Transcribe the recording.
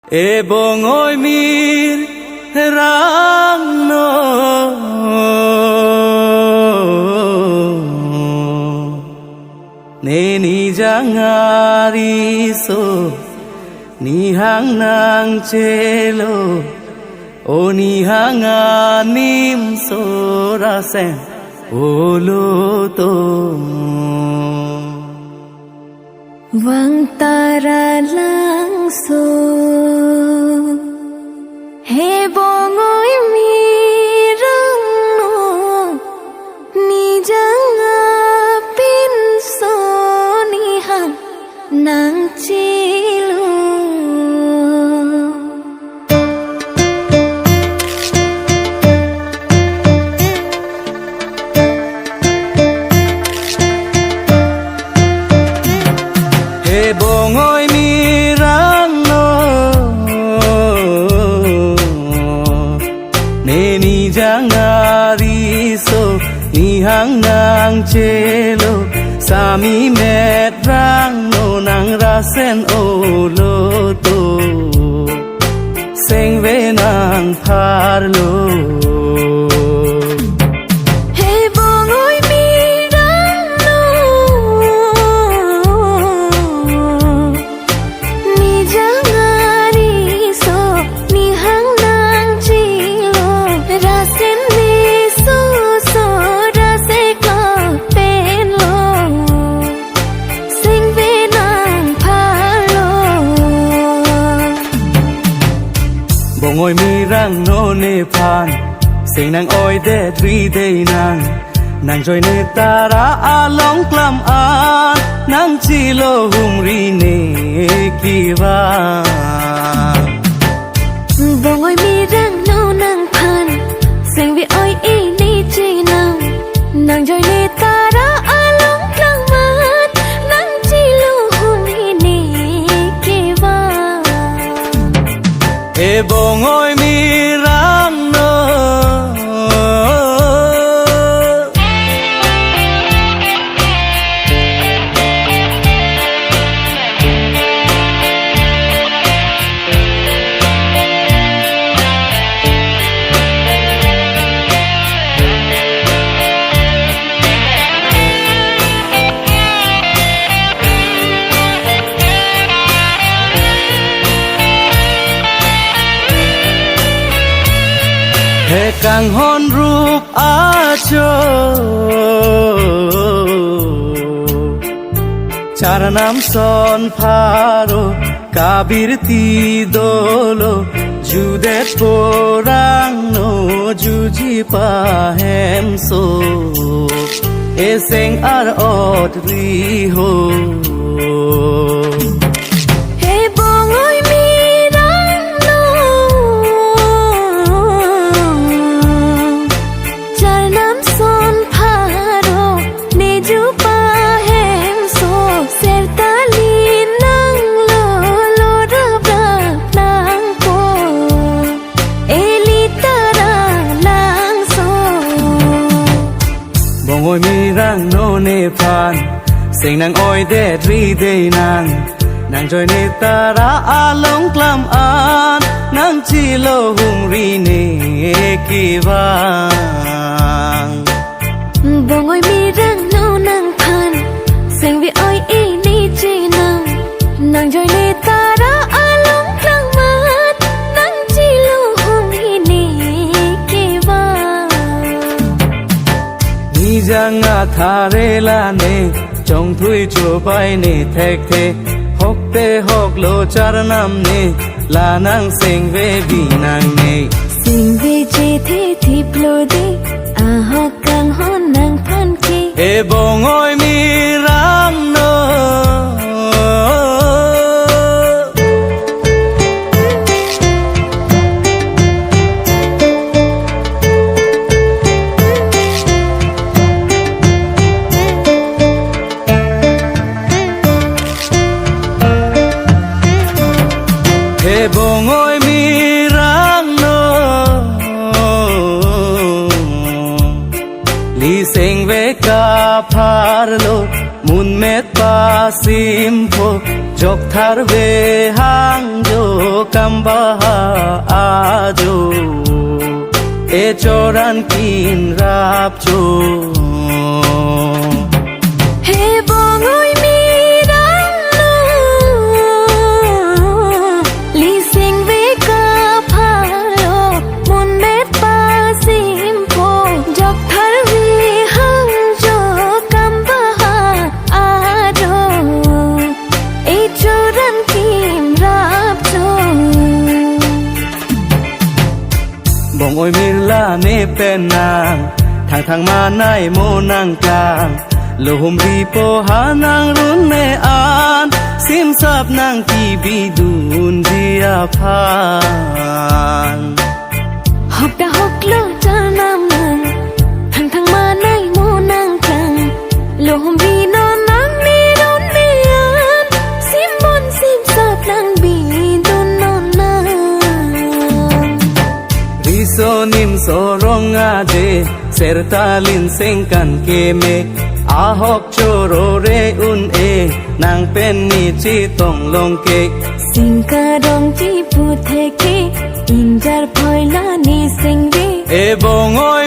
Ebong oi mir rang no ne ni jangari so ni hang nang chelo o ni hang anim so ra sen o lo to vang tara lang so he bong oi mi rang no ni jang pin so ni hang nang chilu Bong oi mi rang no ne ni jangari so ni hang nang chelo sami met rang no nang ra sen o lo to seng ve nang phar lo Bong oi mi rang no ne phan sing nang oi de tri de nang joy ne tara along klam an nang chi lo hum ri ne ki va bong oi mi rang no nang phan sing vi oi e ni chi nang joy ne tara along klam an nang chi lo hum ri ne ki va e bong oi mi rang no he kang hon rup a cho charanam son pharo kabir ti dolo judet porang no juji pa hem so e seng ar ot ri ho bong oi mi rang no ne phan sing nang oi de tri de nang joy ne tara along klam an nang chi lo hum ri ne ki vang bong oi mi rang no nang phan sing vi oi e ni chi nang joy ne tara along klam an nang chi lo hum ri ne ki vang ni jang a thare la ne chong thui cho pai ne thek the hok te hok lo charanam ne la nang sing ve bi nang ne sing ve che the thi plo de a hok kang hon nang phan ki e bong oi mi rang no bong oi mi rang no li seng ve ka phar lo mun เม็ดปาซิมโพจกทารเวหางโจกัมบาอาโจเอโจรันกินรับโจเฮบองอยมีรังนูลีสิงเวกาพาโลมุนเม็ดปาซิมโพจกทารเวหังโจกัมบาอาโจเอโจรันกินรับโจบงโอยมิลาเนเป็นนางทางมาในโมนางกลางโลหุมรีโปหานางรุนเมอานซิมซับนางกีบีดูนเดียพาน หกดาหกโลจานำนังทางมาในโมนางกลางโลหมบีนอนนางมีรุนเมียนซิมบนซิมซับนางบีดุนนอนนาง ริโซนิมโซรองอาเจเซรตาลินเซงกันเกเมอาหอกโจโรเรอุนเอนางเป็นนิจิตองลงเกก สิงการองจีพูเทเกอินจาร์พอยลานีสิงเว เอบงโอย